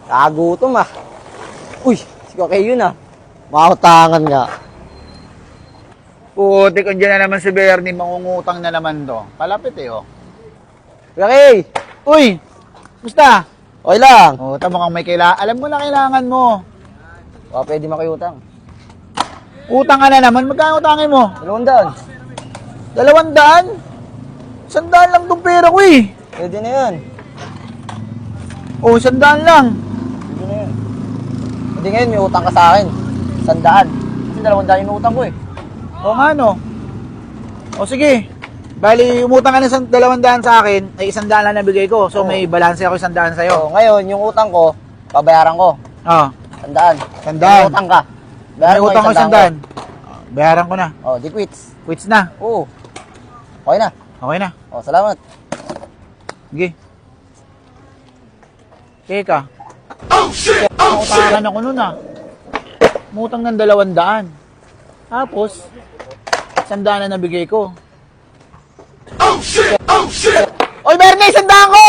Kagutom ah. Uy, si Kokey yun ah. Mautangan nga. Putik, andyan na naman si Bernie, mangungutang na naman to. Palapit eh, oh. Kokey! Uy! Musta? Okay lang. Oh, tama kang may kailangan. Alam mo na kailangan mo. O, pwede makiutang. Utang ka na naman, magkano utangin mo? 200. 200? 100 lang tong pera ko eh. Pwede na yun. Oh, 100 lang. Pwede na yun. Hindi ngayon, may utang ka sa akin. 100. Kasi 200 yung utang ko eh. O nga no. O sige. Bali, umutang ka ng 200 sa akin, ay 100 lang nabigay ko. So may balance ako 100 sa'yo. So, ngayon, yung utang ko, babayaran ko. Oh, 100. 100. May utang ka. May Bayaran utang ko yung 100. Bayaran ko na. Oh, di quits. Quits na. Oo. Okay na. Okay na. Oh, salamat. Sige. Teka. Oh shit! Utangan ako nun ah. Umutang ng 200. Tapos, 100 na nabigay ko. Oh shit! Oh shit! Oy, Bernie, 100 ko!